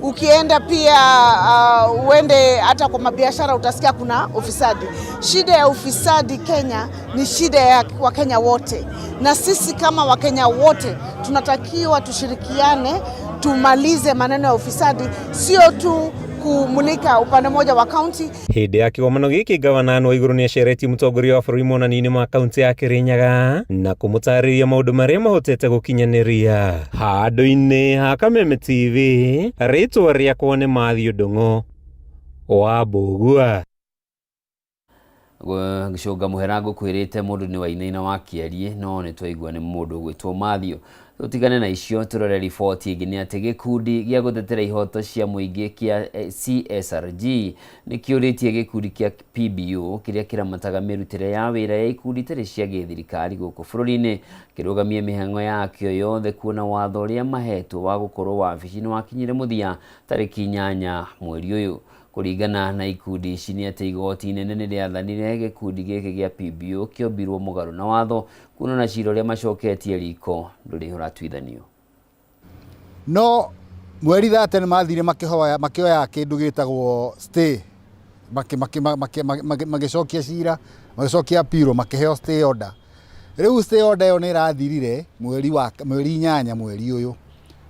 Ukienda pia uende hata kwa mabiashara utasikia kuna ufisadi. Shida ya ufisadi Kenya ni shida ya Wakenya wote, na sisi kama Wakenya wote tunatakiwa tushirikiane tumalize maneno ya ufisadi, sio tu kumulika upande moja wa kaunti. Hindi ya kigomano giki gavana Anne Waiguru ni acereti mutongoria wa bururi monani-ini ma kaunti ya Kirinyaga na kumutariria maundu maria mahotete gukinyaniria. Handu-ini ha Kameme TV, ritwa riakwa ni Mathew Ndung'u wa Mbugua. Gicunga muhera ngukwirite mundu ni wainaina wa Kiarie no ni twaigua ni mundu gwitwo Mathew. Tutigane na icio turore riboti ingi ni ati gikundi gia gutetera ihoto cia muingi kia CSRG ni kiuritie gikundi kia PBO kiria kiramataga mirutire ya wira ya ikundi tiri cia githirikari guku bururi-ini kirugamie mihango yakio yothe kuona watho uria mahetwo wa gukorwo wabici-ini wakinyire muthia tariki 8 mweri uyu. Kuringana na ikundi ici ni ati igoti inene ni riathanire gikundi giki gia PBO kiombirwo mugaru na watho kuona na cira uria macoketie riko nduri uratwithanio. No mweri 30 ni mathire makioya kindu gitagwo stay magicokia cira magicokia appeal makiheo stay order. Riu stay order yo ni irathirire mweri 8 mweri uyu,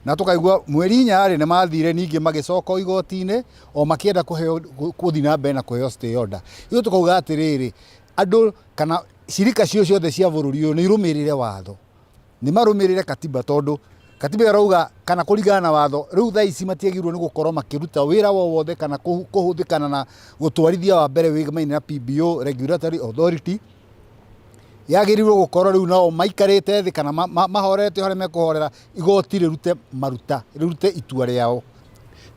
na tukaigua mweri 4 ni mathire ningi magicoka igoti-ini o makienda kuheo kuthi na mbere na kuheo stay order. Iyo tukauga atiriri andu kana shirika cio ciothe cia bururi uyu ni irumirire watho, ni marumirire katiba, tondu katiba irauga kana kuringana na watho riu thaa ici matiagirwo ni gukorwo makiruta wira wothe kana kuhuthikana na gutwarithia wa mbere wigamaine na PBO Regulatory Authority. Yagirirwo gukorwo riu nao maikarite thi kana mahorete hore mekuhorera igoti rirute maruta rirute itua riao.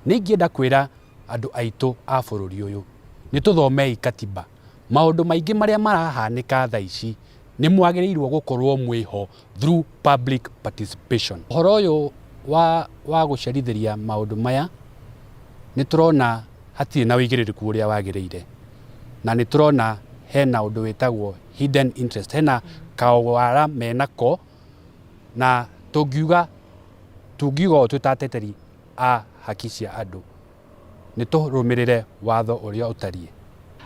Ningienda kwira andu aitu a bururi uyu ni tuthomei katiba. Maundu maingi maria marahanika thaa ici ni mwagirirwo gukorwo mwiho through public participation. Horo uyu wa gucerithiria maundu maya ni turona hatiri na wigiririku uria wagirire, na ni turona hena undu witagwo hidden interest, hena kawara menako, na tungiuga tutateteri a haki cia andu ni turumirire watho uria utarie.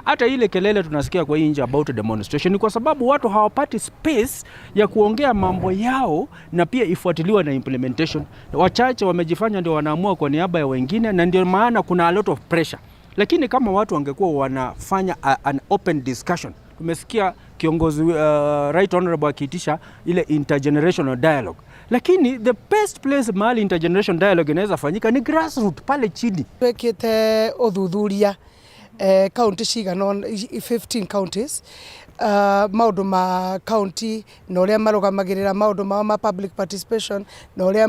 Hata ile kelele tunasikia kwa nje about demonstration kwa sababu watu hawapati space ya kuongea mambo yao na pia ifuatiliwa na implementation. Wachache wamejifanya ndio wanaamua kwa niaba ya wengine, na ndio maana kuna a lot of pressure. Lakini kama watu wangekuwa wanafanya an open discussion, tumesikia kiongozi Right Honorable akiitisha ile intergenerational dialogue. Lakini the best place mahali intergenerational dialogue inaweza fanyika ni grassroots pale chini. Twekete uthuthuria county cigana 15 counties, maundu ma county na uria marugamagirira maundu ma public participation na uria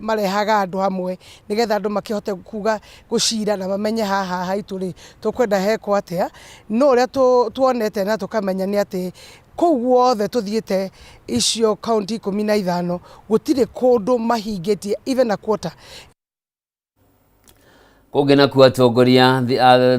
marehaga andu hamwe nigetha andu makihote kuga gucira na mamenye haha haitu ri tukwenda heko atia. No uria tuonete na tukamenya ni ati kou guothe tuthiite icio county 15 gutire kundu mahingitie even a quarter. Kugena ku atongoria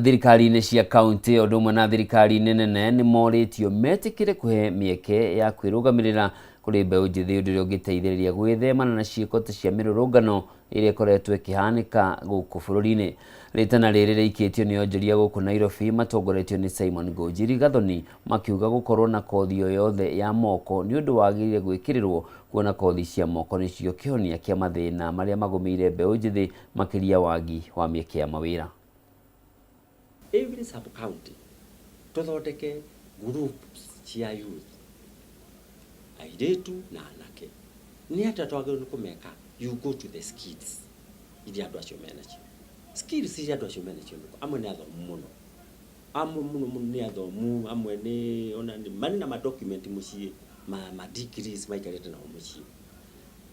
thirikari-ini cia kaunti o ndumwe na thirikari nene ni moritio metikire kuhe mieke ya kwirugamirira kuri mbeũ njithi undu ungiteithiriria gwithemana na ciiko cia mirurungano iria ikoretwo ikihanika guku bururi-ini. Ritana riri riikitio ni onjoria guku Nairobi matongoretio ni Simon Ngũnjiri Gathoni makiuga gukorwo na kothi yothe ya moko ni undu wagirire gwikirirwo kuona kothi cia moko nicio kihonia kia mathina maria magumiire mbeũ njithi makiria wagi wa mieke ya mawira. Every sub county tuthondeke groups cia youth airetu na anake ni ata twagirwo kumeka you go to the skills iria andu acio menacio skills iria andu acio menacio amwe ni athomu muno ni athomu amwe ni ona ni mani na document mucie ma degrees maikarete na mucie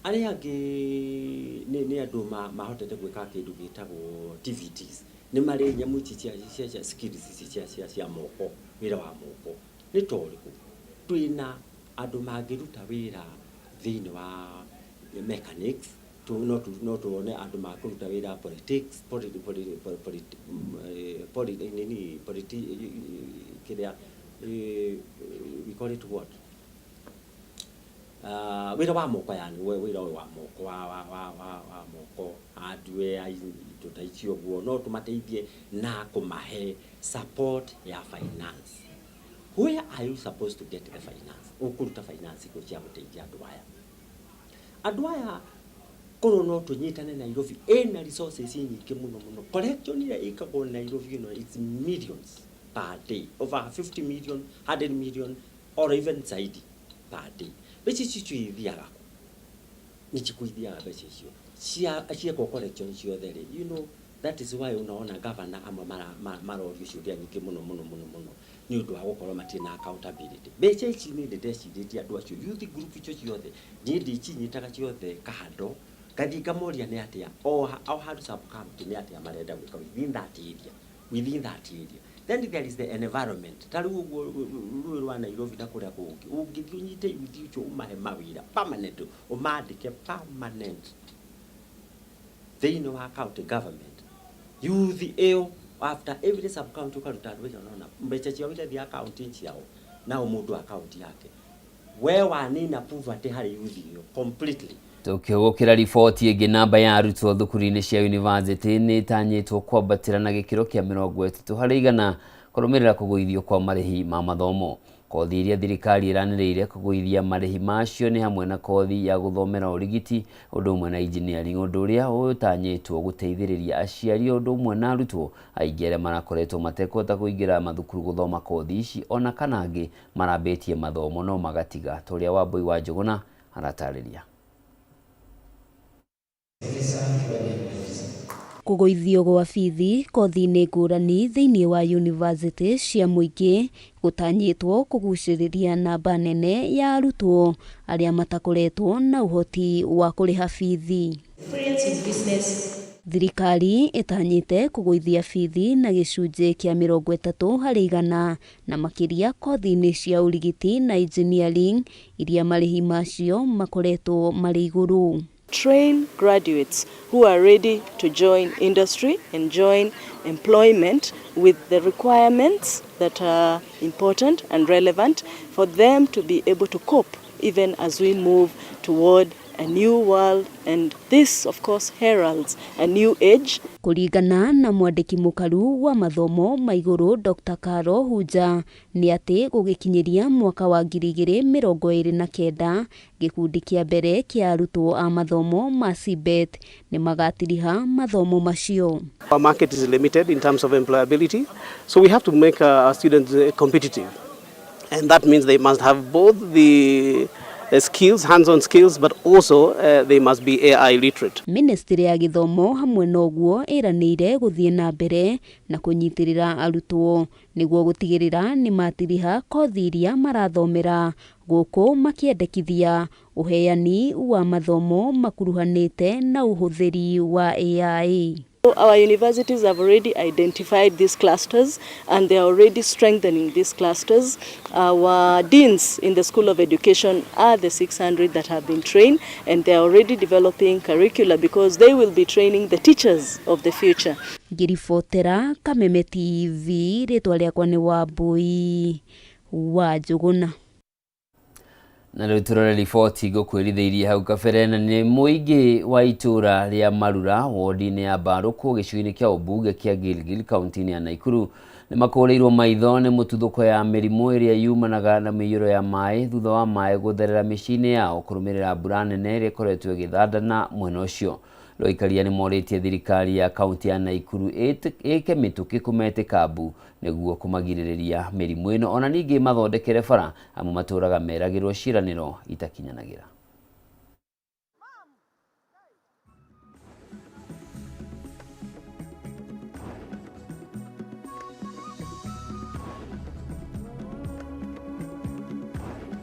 aria angi ni andu mahotete gwika kindu gitagwo TVTs ni mari nyamu ici cia skills cia moko wira wa moko ni toriku twina andu magiruta wira thiini wa mechanics no tuone andu makuruta wira politics kiria we call it what wira wa moko, yani wira wa moko wa moko hardware tutaicio guo no tumateithie na kumahe support ya finance. Where are you supposed to get the finance? Ukuruta finance ko cia guteithia andu aya kono no tunyitane Nairobi ena resources nyingi muno collection ile ikagwo Nairobi it's millions per day, over 50 million, 100 million or even zaidi per day. Bechi chichu ithiaga ni chikuithiaga bechi cio kwa collection cio there. You know, that is why unaona governor ama marorio ciuria nyingi muno ni undu wa gukorwo matina accountability. Bechi ici ni ndeciritie andu acio youth group icio ciothe ni ndichinyitaga ciothe kahando kathika moria ni atia o hard sub camp ni atia marenda gwika within that area. Then there is the environment. Taru rwa Nairobi na kuria kungi unginyite youth icio umahe mawira permanent umaandike permanent. They know how county government youth after every sub county ukaruta ndwe unaona mbecha cia wile thia county ciao na mundu account yake wewe nina poverty hari youth hiyo completely. Tukigukira riboti ingi namba ya arutwo thukuru-ini cia university ni tanyitwo kwambatira na gikiro kia 30 harĩ 100 kurumirira kuguithio kwa marihi ma mathomo. Kothi iria thirikari iranireire kuguithia marihi macio ni hamwe na kothi ya guthomera urigiti, undu umwe na engineering, undu uria utanyitwo guteithiriria aciari, undu umwe na arutwo aingi aria marakoretwo matekota kuingira mathukuru guthoma kothi ici ona kana angi marambitie mathomo no magatiga. Toria Wambui wa Njuguna aratariria. Kuguithio gwa bithi kothi-inĩ ngũrani thĩinĩ wa university cia mũingĩ gũtanyĩtwo kũgucĩrĩria namba nene ya arutwo arĩa matakoretwo na ũhoti wa kũrĩha bithi. Thirikari ĩtanyĩte kũgũithia bithi na gĩcunjĩ kĩa 30 harĩ 100 na makĩria kothi-inĩ cia ũrigiti na engineering iria marĩhi macio makoretwo marĩ igũrũ. Train graduates who are ready to join industry and join employment with the requirements that are important and relevant for them to be able to cope even as we move toward a new world, and this of course heralds a new age. Kuringana na mwandiki mukaru wa mathomo ma iguru Dr. Karo Hunja ni ati gugikinyiria mwaka wa 2029 gikundi kia mbere kia arutwo a mathomo ma CBET ni magatiriha mathomo macio. Our market is limited in terms of employability, so we have to make our students competitive, and that means they must have both the skills, hands-on skills, but also they must be AI literate. Ministry ya githomo hamwe noguo iranire guthie na mbere na kunyitirira arutwo niguo gutigirira ni matiriha kothi iria marathomera guku makiendekithia uheani wa mathomo makuruhanite na uhuthiri wa AI. Our universities have already identified these clusters and they are already strengthening these clusters. Our deans in the School of Education are the 600 that have been trained, and they are already developing curricula because they will be training the teachers of the future. Ngiribotera Kameme TV, ritwa riakwa ni Wambui wa Njuguna. Na rĩu tũrore riboti ngũkwĩrithĩirie hau kabere, na nĩ mũingĩ wa itũra rĩa Marura wodi-inĩ ya Mbarũkũ gĩcigo-inĩ kĩa ũmbunge kĩa Gilgil kaunti-inĩ ya Nakuru nĩ makũrĩirwo maitho nĩ mũtuthũko ya mĩrimũ ĩrĩa yumanaga na mĩiyũro ya maĩ thutha wa maĩ gũtherera mĩciĩ-inĩ yao kũrũmĩrĩra mbura nene ĩrĩa ĩkoretwo ĩgĩthandana mwena ũcio. Loikaria nĩ morĩtie thirikari ya kaunti ya Nakuru ĩke mĩtũkĩ kũmete kambu nĩguo kũmagirĩrĩria mĩrimũ ĩno, ona ningĩ mathondekere bara amu matũraga meragĩrwo ciĩranĩro itakinyanagĩra.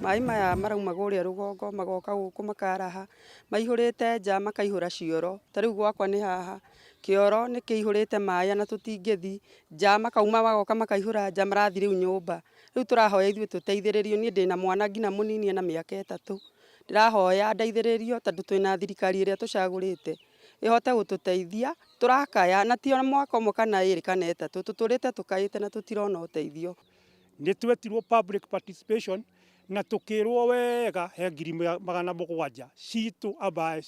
Mai maya marauma guria rugongo magoka guku makaraha maihurite nja makaihura cioro. Tariu gwakwa ni haha kioro ni kiihurite mai na tutingithi nja makauma magoka makaihura nja marathi riu nyumba. Riu turahoya ithuĩ tuteithĩrĩrio, ni ndina mwana ngina munini na mĩaka 3. Ndirahoya ndeithĩrĩrio tondu twina thirikari ĩrĩa tucagũrĩte ihote gututeithia. Turakaya na ti mwaka ũmwe kana 2 kana 3 tuturite tukaite na tutirona uteithio. Ni twetirwo public participation na tukirwo wega he 700,000 citu ambaye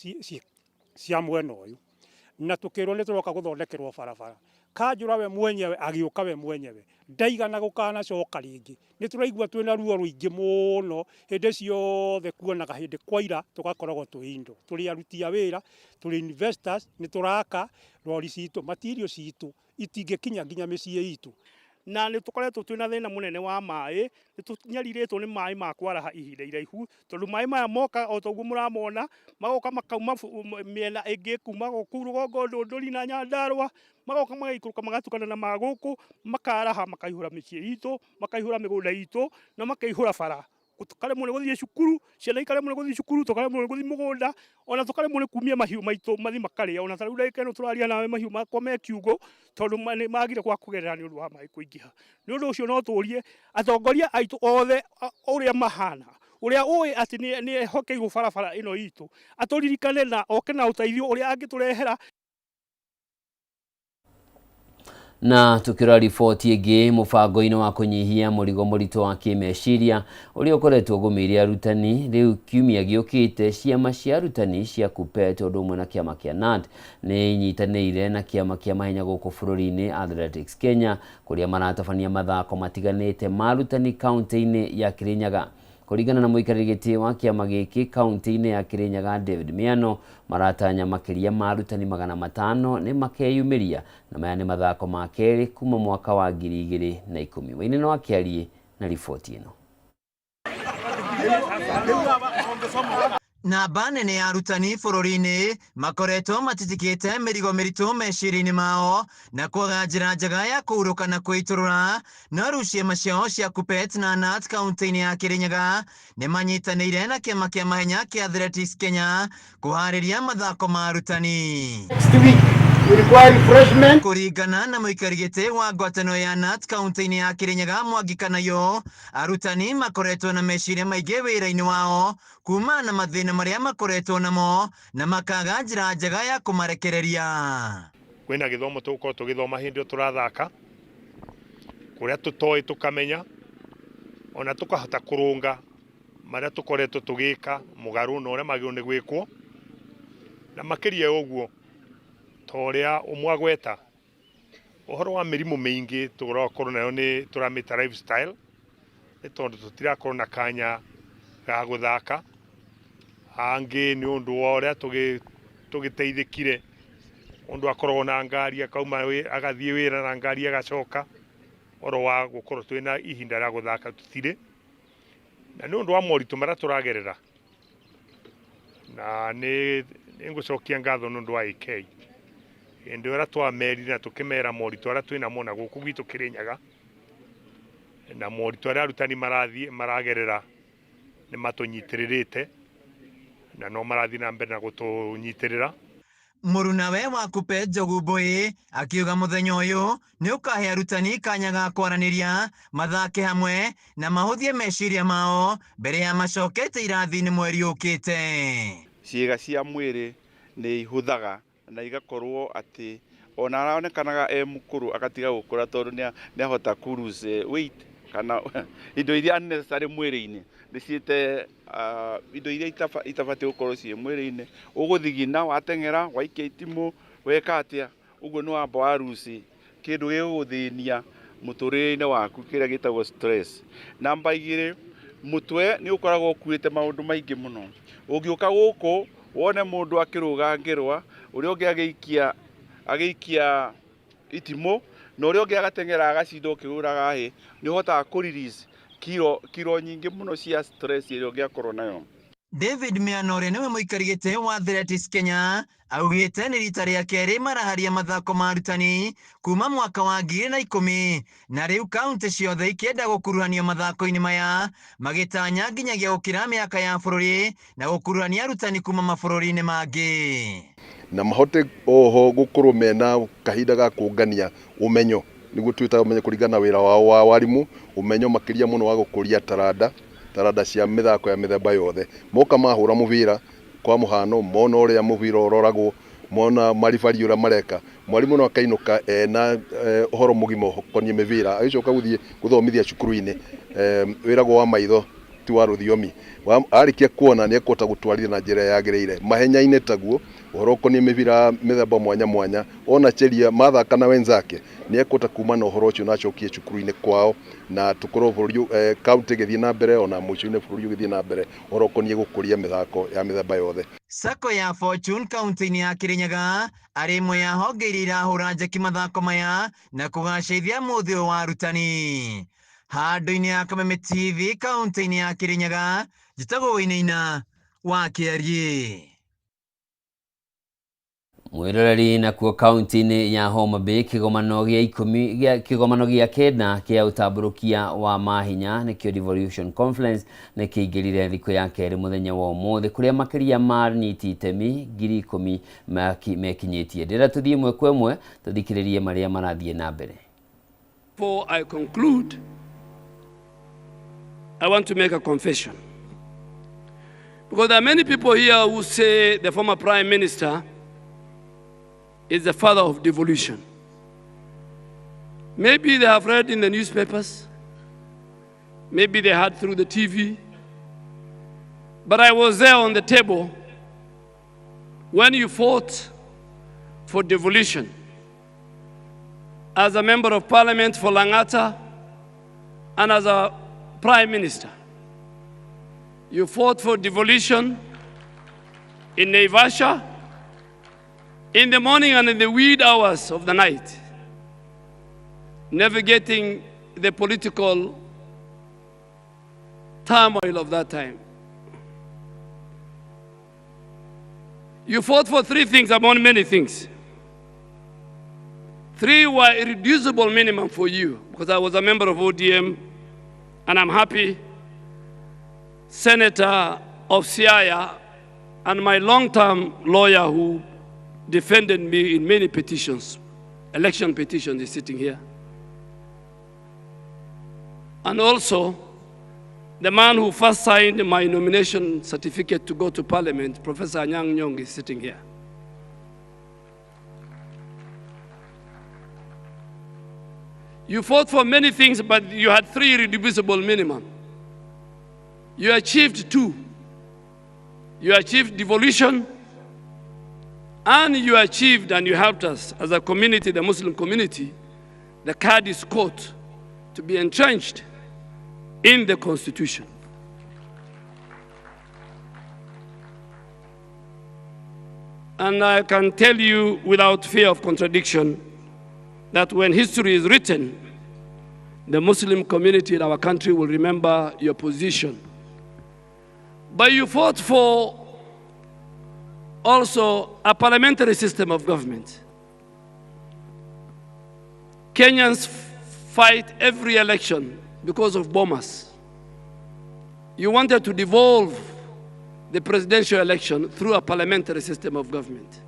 cia mwena uyu na tukirwo ni turoka guthondekerwo barabara Kanjura we mwenyewe agiuka we mwenyewe ndaigana gukana coka ringi ni turaigua twina ruo ruingi muno hindi ciothe kuonaga hindi kwaira tugakoragwo twiindo turi aruti a wira turi investors ni turaka rori citu material citu itingikinya nginya micii itu na nä tå koretwo twä na thä na må nene wa maä nä tå nyarirätwo nä maä ma kwaraha ihinda iraihu tondå maä maya moka o toguo må ramona magoka makauma mĩena ĩngĩ kuma kũu rũgongo Ndũndũri na Nyandarua magoka magaikũrũka magatukana na magũkũ makaraha makaihũra mĩciĩ itũ makaihũra mĩgũnda itũ na makaihũra bara tukaremwo nĩ gũthiĩ cukuru ciana ikaremwo nĩ gũthiĩ cukuru tukaremwo nĩ gũthiĩ mũgũnda ona tukaremwo nĩ kumia mahiũ maitũ mathi makarĩa ona tarĩu ndagĩka ĩno tũraria nawe mahiũ makwa me kiugũ tondũ nĩ magire kwa kũgerera nĩ ũndũ wa maĩ kũingĩha nĩ ũndũ ũcio no tũrie atongoria aitũ othe ũrĩa mahana ũrĩa ũĩ atĩ nĩ ehokeirwo barabara ĩno itũ atũririkane na oke na ũteithio ũrĩa angĩtũrehera. Na tukira riboti ĩngĩ mũbango-inĩ wa kũnyihia mũrigo mũritũ wa kĩmeciria ũrĩa ũkoretwo ũgũmĩire arutani rĩu kiumia gĩũkĩte ciama cia arutani cia KUPPET ũndũ ũmwe na kĩama kĩa KNUT nĩ inyitanĩire na kĩama kĩa mahenya gũkũ bũrũri-inĩ Athletics Kenya kũrĩa maratabania mathako matiganĩte ma arutani kaunti-inĩ ya Kirinyaga. Kũringana na mũikarĩri gĩtĩ wa kĩama gĩkĩ kaunti-inĩ ya Kirinyaga David Miano maratanya makĩria ma arutani 500 nĩ makeyumĩria na maya nĩ mathako ma kerĩ kuma mwaka wa 2010. Wainino wa Kĩarie na riboti ĩno. Namba nene ya arutani bũrũri-inĩ makoretwo matitikĩte mĩrigo mĩritũ meciria-inĩ mao na kwaga njĩra njega ya kũhurũka na kwĩtũrũra, no rĩu ciama ciao cia KUPPET na KNUT kaunti-inĩ ya Kirinyaga nĩ manyitanĩire na kĩama kĩa mahenya kĩa Athletics Kenya kũharĩria mathako ma arutani. Kũringana na mũikari gĩtĩ wa ngwatanĩro ya KNUT kaunti-inĩ ya Kirinyaga Mwangi Kanayo, arutani makoretwo na meciria maingĩ wĩra-inĩ wao kuma na mathĩna marĩa makoretwo namo na makaga njĩra njega ya kũmarekereria. Kwĩna gĩthomo tũgũkorwo tũgĩthoma hĩndĩ ĩyo tũrathaka kũrĩa tũtoĩ tũkamenya ona tũkahota kũrũnga marĩa tũkoretwo tũgĩka mũgarũ na ũrĩa magĩrĩirwo nĩ gwĩkwo na makĩria ũguo toria umwagweta uhoro wa mĩrimũ mĩingĩ tũgũkorwo nayo nĩ tũramĩta lifestyle nĩ tondũ tũtirakorwo na kanya ga gũthaka angĩ nĩ ũndũ wa ũrĩa tũgĩteithĩkire mũndũ akoragwo na ngari akauma agathiĩ wĩra na ngari agacoka ũhoro wa gũkorwo twĩna ihinda rĩa gũthaka tũtirĩ na nĩ ũndũ wa moritũ marĩa tũragerera na nĩ ngũcokia ngatho nĩ ũndũ wa AK hĩndĩ ĩrĩa twamerire na tũkĩmera moritũ arĩa twĩnamo na gũkũ gwitũ Kirinyaga na moritũ arĩa arutani maragerera nĩ matũnyitĩrĩrĩte na no marathiĩ na mbere na gũtũnyitĩrĩra. Mũrunawe wa KUPPET Njogu Mbũi akiuga mũthenya ũyũ nĩ ũkahe arutani kanya ga kwaranĩria mathake hamwe na mahũthie meciria mao mbere ya macokete irathi-inĩ mweri ũkĩte. Ciĩga cia mwĩrĩ nĩ ihũthaga na igakorwo atĩ ona araonekanaga mũkũrũ agatiga gũkũra tondũ nĩ ahota lose weight kana indo iria unnecessary mwĩrĩ-inĩ nĩciĩte indo iria itabatiĩ gũkorwo ciĩ mwĩrĩ-inĩ ũgũthigina wateng'era waikia itimũ weka atĩa ũguo nĩ wamba wa lose kĩndũ gĩgũgũthĩnia mũtũrĩre-inĩ waku kĩrĩa gĩtagwo stress. Namba 2 mũtwe nĩ ũkoragwo ũkuĩte maũndũ maingĩ mũno ũngĩũka gũkũ wone mũndũ akĩrũgangĩrwo ũrĩa ũngĩ agĩikia itimũ na ũrĩa ũngĩ agateng'era agacinda ũkĩhũraga hĩ nĩ ũhotaga kũ-release kiro nyingĩ mũno cia stress ĩrĩa ũngĩakorwo nayo. David Miano ũrĩa nĩwe mũikari gĩtĩ wa Athletics Kenya augĩte nĩ rita rĩa kerĩ maraharia mathako ma arutani kuma mwaka wa 2010 na rĩu kaunti ciothe ikĩenda gũkuruhanio mathako-inĩ maya magĩtanya nginyagia gũkĩra mĩaka ya bũrũri na gũkuruhania arutani kuma mabũrũri-inĩ mangĩ na mahote oho gũkorwo mena kahinda ga kũngania ũmenyo nĩguo twĩtaga ũmenyo kũringana wĩra wao wa warimũ ũmenyo makĩria mũno wa gũkũria taranda cia mĩthako ya mĩthemba yothe moka mahũra mũbira kwa mũhano mona ũrĩa mũbira ũroragwo mona maribari ũrĩa mareka mwarimũ no akainũka na ũhoro mũgima ũkoniĩ mĩbira agĩcoka gũthiĩ gũthomithia cukuru-inĩ wĩragwo wa maitho ti wa rũthiomi arĩkia kuona nĩ ekũhota gũtwarithia na njĩra yagĩrĩire mahenya-inĩ taguo Ũhoro ũkoniĩ mĩbira mĩthemba mwanya mwanya, ona Cheria mathaka na wenzake nĩ ekũhota kuma na ũhoro ũcio na acokie cukuru-inĩ kwao, na tũkorwo bũrũri kaunti ĩgĩthiĩ na mbere, ona mũico-inĩ bũrũri ũgĩthiĩ na mbere ũhoro ũkoniĩ gũkũria mĩthako ya mĩthemba yothe. Sako ya Fortune kaunti-inĩ ya Kirinyaga arĩ ĩmwe ya honge iria irahũra njeki mathako maya na kũgacĩrithia mũthĩ wa arutani. Handũ-inĩ ya Kameme TV kaunti-inĩ ya Kirinyaga, njĩtagwo Wainaina wa Kĩarie. Mwiroreri nakuo kaunti-inĩ ya Homa Bay kĩgomano gĩa kenda kĩa ũtambũrũkia wa mahinya nĩkĩo Devolution Conference nĩ kĩingĩrire thikũ ya kerĩ mũthenya wa ũmũthĩ kũrĩa makĩria ma nyiti itemi 10,000 mekinyĩtie. Ndĩra tũthiĩ ĩmwe kwa ĩmwe tũthikĩrĩrie marĩa marathiĩ na mbere. Before I conclude, I want to make a confession. Because there are many people here who say the former Prime Minister is the father of devolution. Maybe they have read in the newspapers, maybe they heard through the TV, but I was there on the table when you fought for devolution. As a member of parliament for Langata and as a prime minister, you fought for devolution in Naivasha, in the morning and in the wee hours of the night, navigating the political turmoil of that time. You fought for 3 things among many things. 3 were irreducible minimum for you, because I was a member of ODM, and I'm happy Senator of Siaya and my long-term lawyer who defended me in many petitions, election petitions, is sitting here. And also, the man who first signed my nomination certificate to go to Parliament, Professor Anyang' Nyong'o, is sitting here. You fought for many things, but you had 3 irreducible minimum. You achieved 2. You achieved devolution, and you achieved and you helped us as a community, the Muslim community, the Qadi's court to be entrenched in the constitution. And I can tell you without fear of contradiction that when history is written, the Muslim community in our country will remember your position. But you fought for also a parliamentary system of government. Kenyans fight every election because of bombers. You wanted to devolve the presidential election through a parliamentary system of government,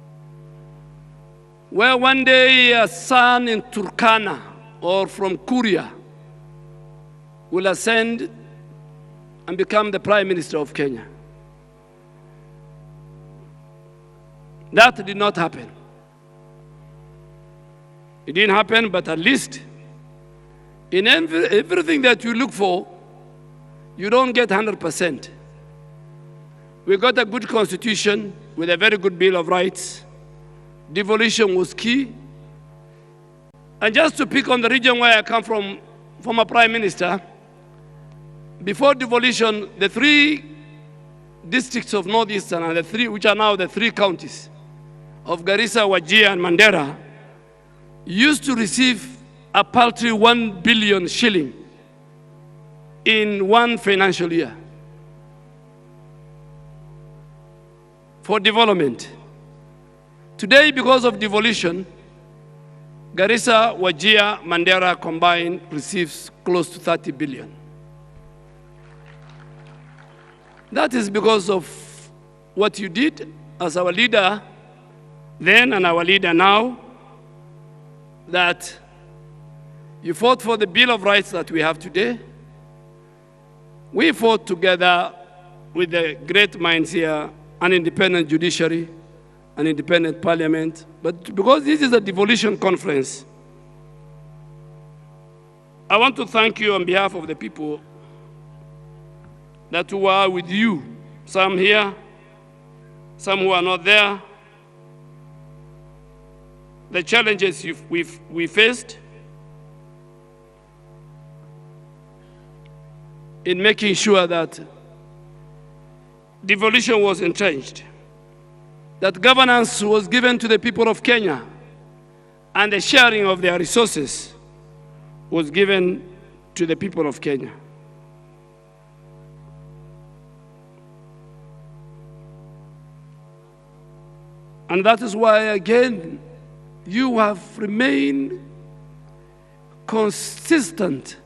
where one day a son in Turkana or from Kuria will ascend and become the Prime Minister of Kenya. That did not happen. It didn't happen, but at least in everything that you look for, you don't get 100%. We got a good constitution with a very good Bill of Rights. Devolution was key. And just to pick on the region where I come from, former Prime Minister, before devolution, the 3 districts of Northeastern, and the 3, which are now the 3 counties of Garissa, Wajir, and Mandera, used to receive a paltry 1 billion shilling in one financial year for development. Today, because of devolution, Garissa, Wajir, Mandera combined receives close to 30 billion. That is because of what you did as our leader then and our leader now, that you fought for the Bill of Rights that we have today. We fought together with the great minds here, an independent judiciary, an independent parliament. But because this is a devolution conference, I want to thank you on behalf of the people that who are with you, some here, some who are not there, the challenges we faced in making sure that devolution was entrenched, that governance was given to the people of Kenya, and the sharing of their resources was given to the people of Kenya. And that is why, again, you have remained consistent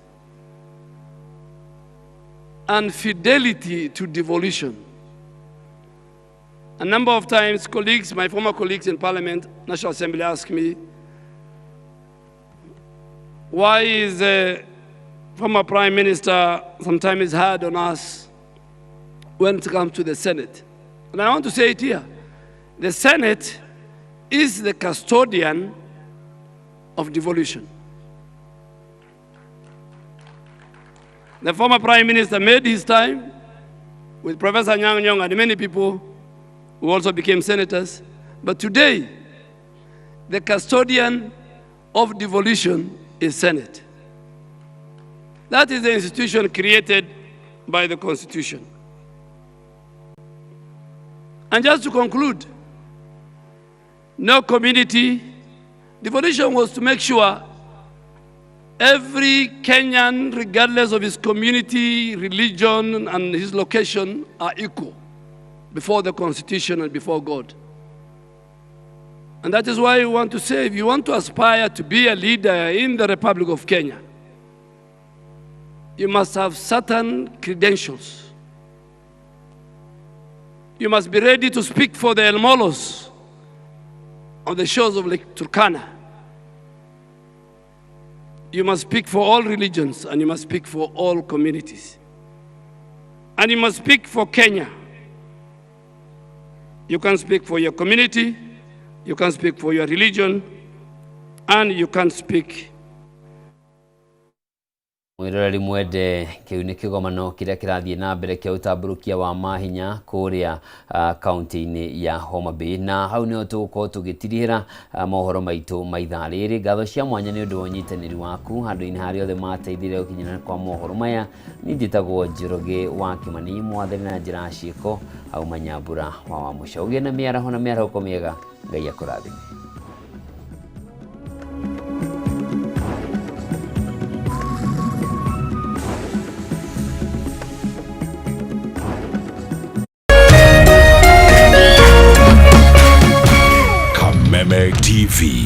and fidelity to devolution. A number of times, colleagues, my former colleagues in Parliament, National Assembly, asked me, why is the former Prime Minister sometimes hard on us when it comes to the Senate? And I want to say it here. The Senate is the custodian of devolution. The former Prime Minister made his time with Professor Anyang' Nyong'o and many people who also became senators. But today, the custodian of devolution is Senate. That is the institution created by the Constitution. And just to conclude, no community, devolution was to make sure every Kenyan, regardless of his community, religion, and his location, are equal before the Constitution and before God. And that is why we want to say, if you want to aspire to be a leader in the Republic of Kenya, you must have certain credentials. You must be ready to speak for the El Molos on the shores of Lake Turkana. You must speak for all religions, and you must speak for all communities. And you must speak for Kenya. You can speak for your community, you can speak for your religion, and you can speak. Mwiroreri mwende kiu ni kigomano kiria kirathie na mbere kia utamburukia wa mahinya kuria kaunti-ini ya Homa Bay, na hau nio tugukorwo tugitirihira mohoro maitu maithaa riri. Ngatho cia mwanya ni undu wa unyitaniri waku handu-ini haria othe mateithire gukinyana kwa mohoro maya. Ni njitagwo Njoroge wa Kimani, mwathani na njira ciiko au manyambura wa muco. Ugie na miaraho na miarahoko miega. Ngai akurathime. Kameme TV.